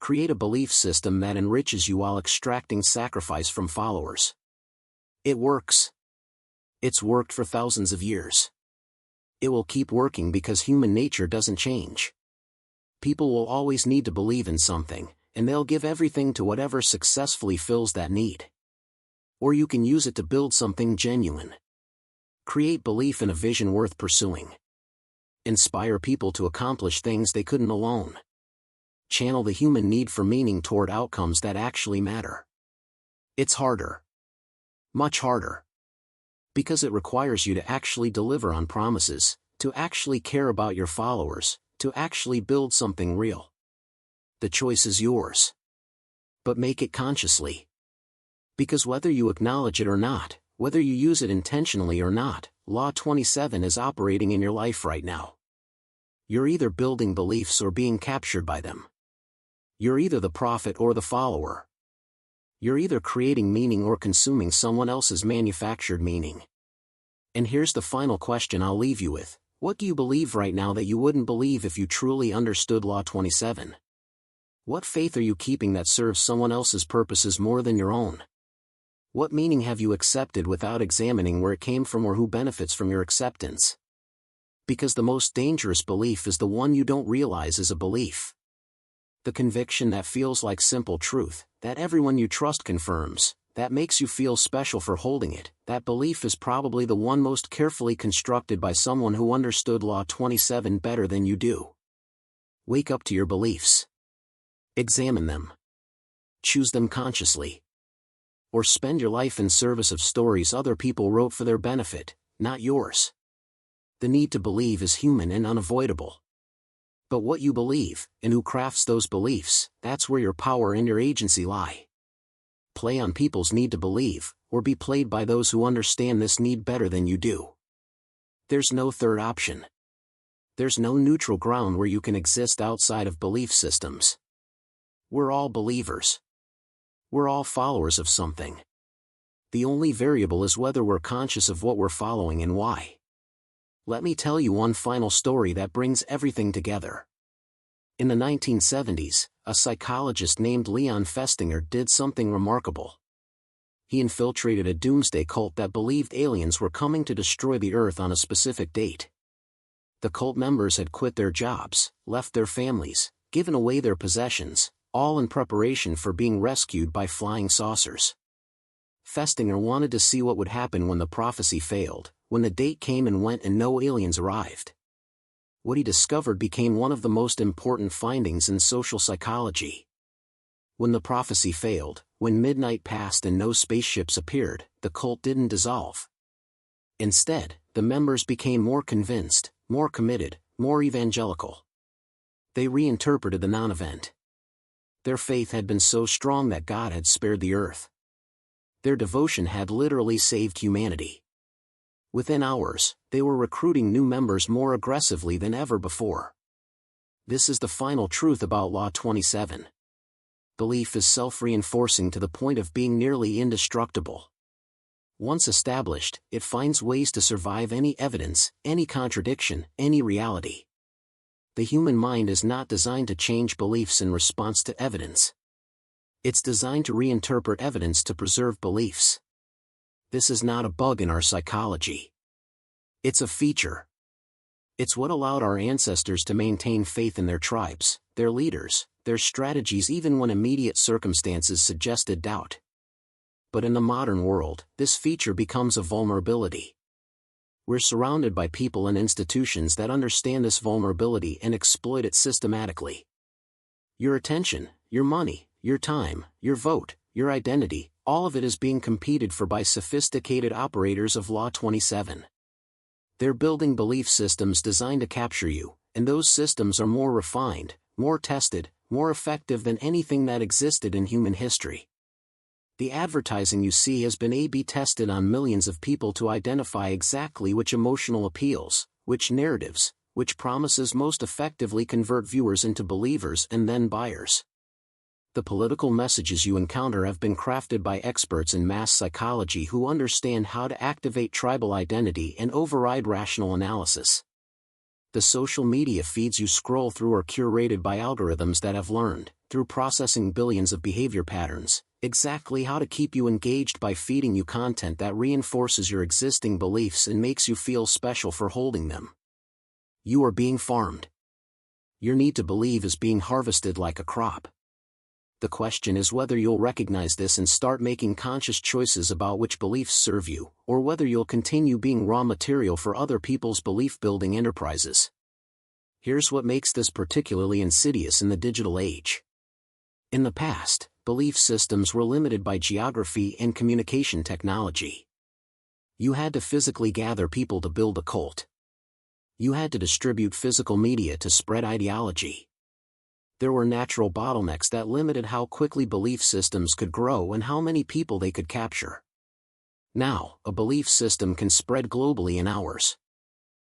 Create a belief system that enriches you while extracting sacrifice from followers. It works. It's worked for thousands of years. It will keep working because human nature doesn't change. People will always need to believe in something, and they'll give everything to whatever successfully fills that need. Or you can use it to build something genuine. Create belief in a vision worth pursuing. Inspire people to accomplish things they couldn't alone. Channel the human need for meaning toward outcomes that actually matter. It's harder. Much harder. Because it requires you to actually deliver on promises, to actually care about your followers, to actually build something real. The choice is yours. But make it consciously. Because whether you acknowledge it or not, whether you use it intentionally or not, Law 27 is operating in your life right now. You're either building beliefs or being captured by them. You're either the prophet or the follower. You're either creating meaning or consuming someone else's manufactured meaning. And here's the final question I'll leave you with. What do you believe right now that you wouldn't believe if you truly understood Law 27? What faith are you keeping that serves someone else's purposes more than your own? What meaning have you accepted without examining where it came from or who benefits from your acceptance? Because the most dangerous belief is the one you don't realize is a belief. The conviction that feels like simple truth, that everyone you trust confirms, that makes you feel special for holding it, that belief is probably the one most carefully constructed by someone who understood Law 27 better than you do. Wake up to your beliefs. Examine them. Choose them consciously. Or spend your life in service of stories other people wrote for their benefit, not yours. The need to believe is human and unavoidable. But what you believe, and who crafts those beliefs, that's where your power and your agency lie. Play on people's need to believe, or be played by those who understand this need better than you do. There's no third option. There's no neutral ground where you can exist outside of belief systems. We're all believers. We're all followers of something. The only variable is whether we're conscious of what we're following and why. Let me tell you one final story that brings everything together. In the 1970s, a psychologist named Leon Festinger did something remarkable. He infiltrated a doomsday cult that believed aliens were coming to destroy the Earth on a specific date. The cult members had quit their jobs, left their families, given away their possessions, all in preparation for being rescued by flying saucers. Festinger wanted to see what would happen when the prophecy failed, when the date came and went and no aliens arrived. What he discovered became one of the most important findings in social psychology. When the prophecy failed, when midnight passed and no spaceships appeared, the cult didn't dissolve. Instead, the members became more convinced, more committed, more evangelical. They reinterpreted the non-event. Their faith had been so strong that God had spared the Earth. Their devotion had literally saved humanity. Within hours, they were recruiting new members more aggressively than ever before. This is the final truth about Law 27. Belief is self-reinforcing to the point of being nearly indestructible. Once established, it finds ways to survive any evidence, any contradiction, any reality. The human mind is not designed to change beliefs in response to evidence. It's designed to reinterpret evidence to preserve beliefs. This is not a bug in our psychology. It's a feature. It's what allowed our ancestors to maintain faith in their tribes, their leaders, their strategies even when immediate circumstances suggested doubt. But in the modern world, this feature becomes a vulnerability. We're surrounded by people and institutions that understand this vulnerability and exploit it systematically. Your attention, your money, your time, your vote, your identity, all of it is being competed for by sophisticated operators of Law 27. They're building belief systems designed to capture you, and those systems are more refined, more tested, more effective than anything that existed in human history. The advertising you see has been A/B tested on millions of people to identify exactly which emotional appeals, which narratives, which promises most effectively convert viewers into believers and then buyers. The political messages you encounter have been crafted by experts in mass psychology who understand how to activate tribal identity and override rational analysis. The social media feeds you scroll through are curated by algorithms that have learned, through processing billions of behavior patterns, exactly how to keep you engaged by feeding you content that reinforces your existing beliefs and makes you feel special for holding them. You are being farmed. Your need to believe is being harvested like a crop. The question is whether you'll recognize this and start making conscious choices about which beliefs serve you, or whether you'll continue being raw material for other people's belief-building enterprises. Here's what makes this particularly insidious in the digital age. In the past, belief systems were limited by geography and communication technology. You had to physically gather people to build a cult. You had to distribute physical media to spread ideology. There were natural bottlenecks that limited how quickly belief systems could grow and how many people they could capture. Now, a belief system can spread globally in hours.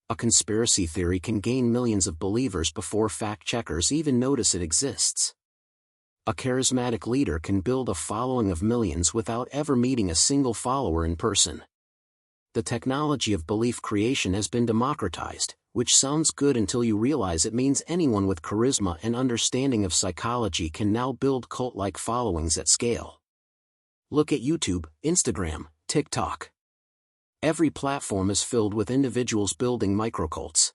A conspiracy theory can gain millions of believers before fact-checkers even notice it exists. A charismatic leader can build a following of millions without ever meeting a single follower in person. The technology of belief creation has been democratized, which sounds good until you realize it means anyone with charisma and understanding of psychology can now build cult-like followings at scale. Look at YouTube, Instagram, TikTok. Every platform is filled with individuals building microcults.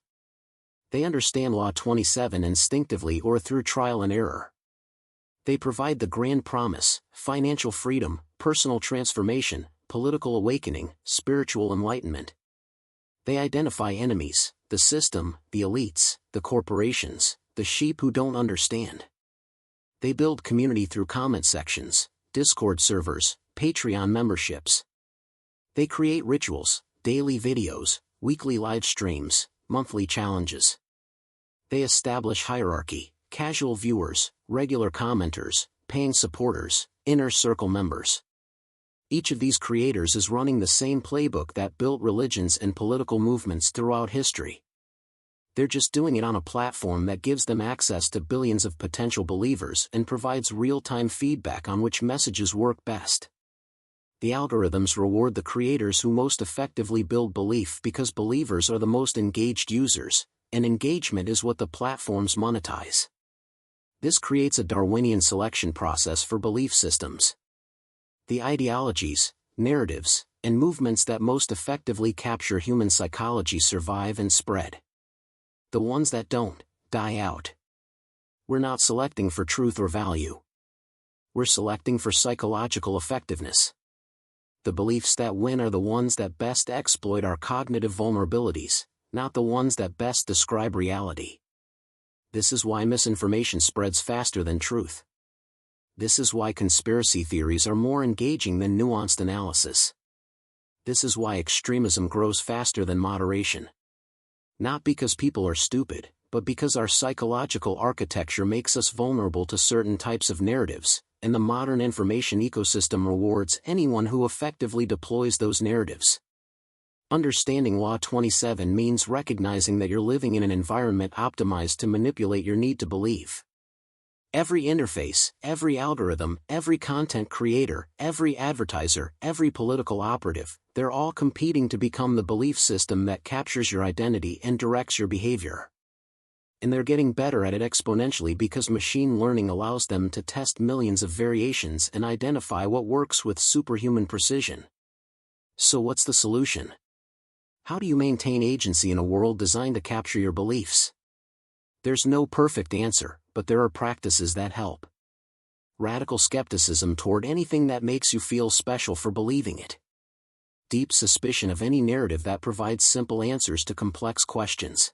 They understand Law 27 instinctively or through trial and error. They provide the grand promise: financial freedom, personal transformation, political awakening, spiritual enlightenment. They identify enemies: the system, the elites, the corporations, the sheep who don't understand. They build community through comment sections, Discord servers, Patreon memberships. They create rituals, daily videos, weekly live streams, monthly challenges. They establish hierarchy: casual viewers, regular commenters, paying supporters, inner circle members. Each of these creators is running the same playbook that built religions and political movements throughout history. They're just doing it on a platform that gives them access to billions of potential believers and provides real-time feedback on which messages work best. The algorithms reward the creators who most effectively build belief because believers are the most engaged users, and engagement is what the platforms monetize. This creates a Darwinian selection process for belief systems. The ideologies, narratives, and movements that most effectively capture human psychology survive and spread. The ones that don't, die out. We're not selecting for truth or value. We're selecting for psychological effectiveness. The beliefs that win are the ones that best exploit our cognitive vulnerabilities, not the ones that best describe reality. This is why misinformation spreads faster than truth. This is why conspiracy theories are more engaging than nuanced analysis. This is why extremism grows faster than moderation. Not because people are stupid, but because our psychological architecture makes us vulnerable to certain types of narratives, and the modern information ecosystem rewards anyone who effectively deploys those narratives. Understanding Law 27 means recognizing that you're living in an environment optimized to manipulate your need to believe. Every interface, every algorithm, every content creator, every advertiser, every political operative, they're all competing to become the belief system that captures your identity and directs your behavior. And they're getting better at it exponentially because machine learning allows them to test millions of variations and identify what works with superhuman precision. So what's the solution? How do you maintain agency in a world designed to capture your beliefs? There's no perfect answer, but there are practices that help. Radical skepticism toward anything that makes you feel special for believing it. Deep suspicion of any narrative that provides simple answers to complex questions.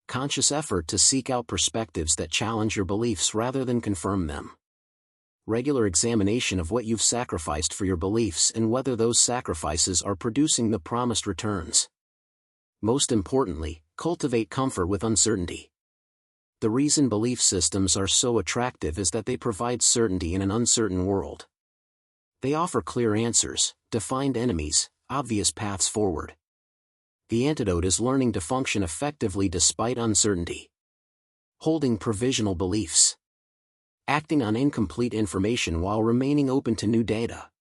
Conscious effort to seek out perspectives that challenge your beliefs rather than confirm them. Regular examination of what you've sacrificed for your beliefs and whether those sacrifices are producing the promised returns. Most importantly, cultivate comfort with uncertainty. The reason belief systems are so attractive is that they provide certainty in an uncertain world. They offer clear answers, defined enemies, obvious paths forward. The antidote is learning to function effectively despite uncertainty. Holding provisional beliefs. Acting on incomplete information while remaining open to new data.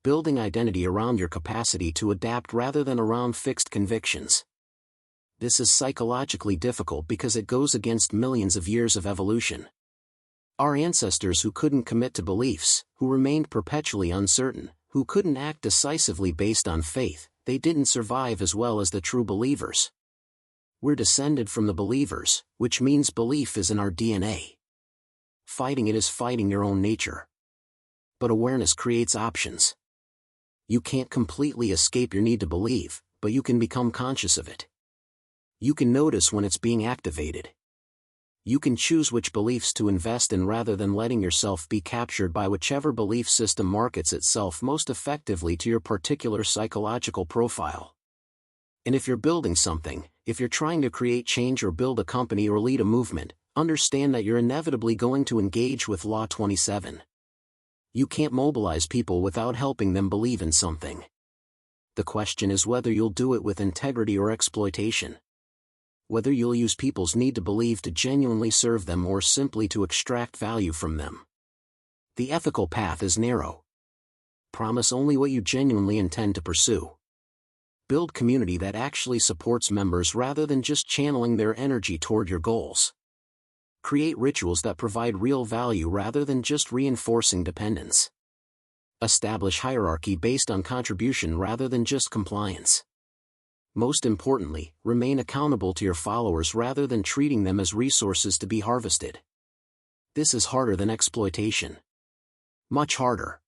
Building identity around your capacity to adapt rather than around fixed convictions. This is psychologically difficult because it goes against millions of years of evolution. Our ancestors who couldn't commit to beliefs, who remained perpetually uncertain, who couldn't act decisively based on faith, they didn't survive as well as the true believers. We're descended from the believers, which means belief is in our DNA. Fighting it is fighting your own nature. But awareness creates options. You can't completely escape your need to believe, but you can become conscious of it. You can notice when it's being activated. You can choose which beliefs to invest in rather than letting yourself be captured by whichever belief system markets itself most effectively to your particular psychological profile. And if you're building something, if you're trying to create change or build a company or lead a movement, understand that you're inevitably going to engage with Law 27. You can't mobilize people without helping them believe in something. The question is whether you'll do it with integrity or exploitation. Whether you'll use people's need to believe to genuinely serve them or simply to extract value from them. The ethical path is narrow. Promise only what you genuinely intend to pursue. Build community that actually supports members rather than just channeling their energy toward your goals. Create rituals that provide real value rather than just reinforcing dependence. Establish hierarchy based on contribution rather than just compliance. Most importantly, remain accountable to your followers rather than treating them as resources to be harvested. This is harder than exploitation. Much harder.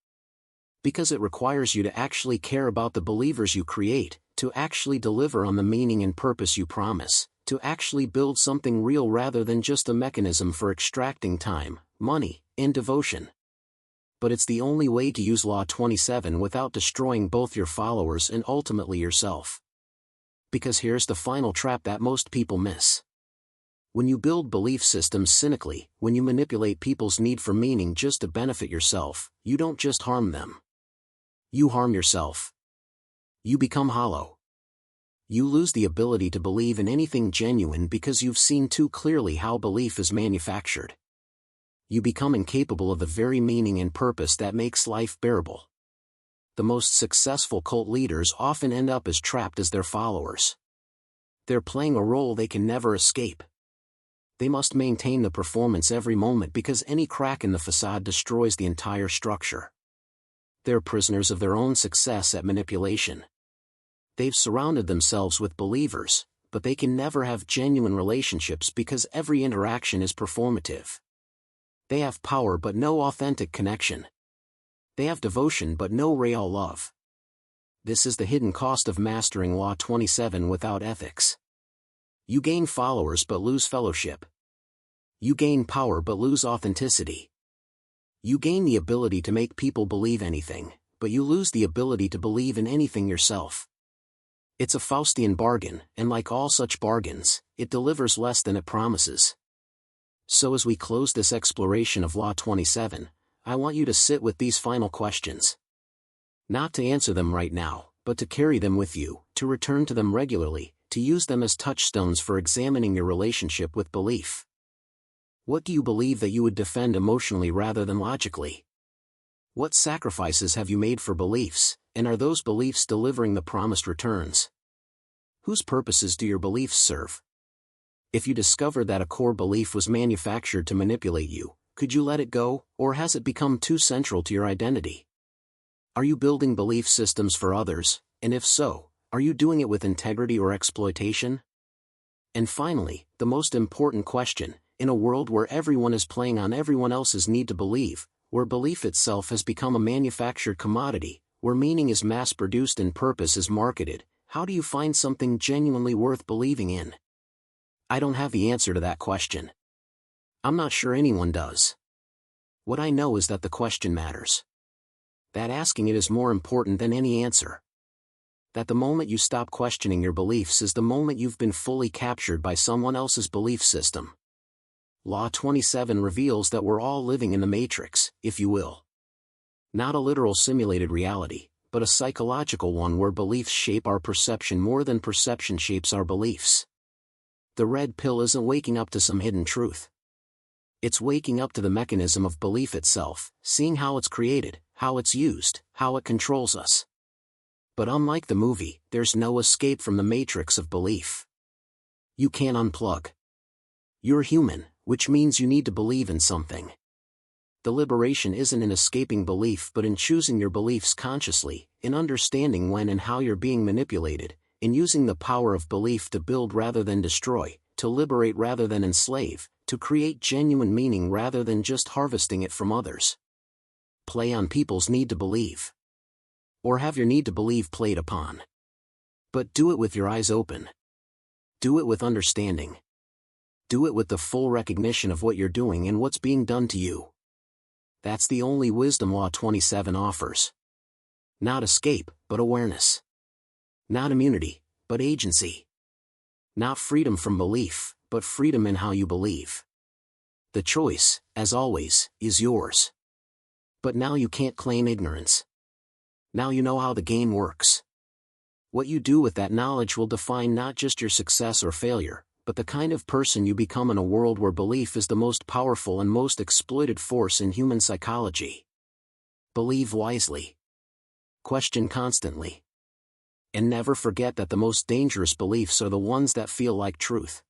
Because it requires you to actually care about the believers you create, to actually deliver on the meaning and purpose you promise, to actually build something real rather than just a mechanism for extracting time, money, and devotion. But it's the only way to use Law 27 without destroying both your followers and ultimately yourself. Because here's the final trap that most people miss. When you build belief systems cynically, when you manipulate people's need for meaning just to benefit yourself, you don't just harm them. You harm yourself. You become hollow. You lose the ability to believe in anything genuine because you've seen too clearly how belief is manufactured. You become incapable of the very meaning and purpose that makes life bearable. The most successful cult leaders often end up as trapped as their followers. They're playing a role they can never escape. They must maintain the performance every moment because any crack in the facade destroys the entire structure. They're prisoners of their own success at manipulation. They've surrounded themselves with believers, but they can never have genuine relationships because every interaction is performative. They have power but no authentic connection. They have devotion but no real love. This is the hidden cost of mastering Law 27 without ethics. You gain followers but lose fellowship. You gain power but lose authenticity. You gain the ability to make people believe anything, but you lose the ability to believe in anything yourself. It's a Faustian bargain, and like all such bargains, it delivers less than it promises. So as we close this exploration of Law 27, I want you to sit with these final questions. Not to answer them right now, but to carry them with you, to return to them regularly, to use them as touchstones for examining your relationship with belief. What do you believe that you would defend emotionally rather than logically? What sacrifices have you made for beliefs, and are those beliefs delivering the promised returns? Whose purposes do your beliefs serve? If you discovered that a core belief was manufactured to manipulate you, could you let it go, or has it become too central to your identity? Are you building belief systems for others, and if so, are you doing it with integrity or exploitation? And finally, the most important question, in a world where everyone is playing on everyone else's need to believe, where belief itself has become a manufactured commodity, where meaning is mass-produced and purpose is marketed, how do you find something genuinely worth believing in? I don't have the answer to that question. I'm not sure anyone does. What I know is that the question matters. That asking it is more important than any answer. That the moment you stop questioning your beliefs is the moment you've been fully captured by someone else's belief system. Law 27 reveals that we're all living in the matrix, if you will. Not a literal simulated reality, but a psychological one where beliefs shape our perception more than perception shapes our beliefs. The red pill isn't waking up to some hidden truth. It's waking up to the mechanism of belief itself, seeing how it's created, how it's used, how it controls us. But unlike the movie, there's no escape from the matrix of belief. You can't unplug. You're human, which means you need to believe in something. The liberation isn't in escaping belief but in choosing your beliefs consciously, in understanding when and how you're being manipulated, in using the power of belief to build rather than destroy, to liberate rather than enslave, to create genuine meaning rather than just harvesting it from others. Play on people's need to believe. Or have your need to believe played upon. But do it with your eyes open. Do it with understanding. Do it with the full recognition of what you're doing and what's being done to you. That's the only wisdom Law 27 offers. Not escape, but awareness. Not immunity, but agency. Not freedom from belief, but freedom in how you believe. The choice, as always, is yours. But now you can't claim ignorance. Now you know how the game works. What you do with that knowledge will define not just your success or failure, but the kind of person you become in a world where belief is the most powerful and most exploited force in human psychology. Believe wisely. Question constantly. And never forget that the most dangerous beliefs are the ones that feel like truth.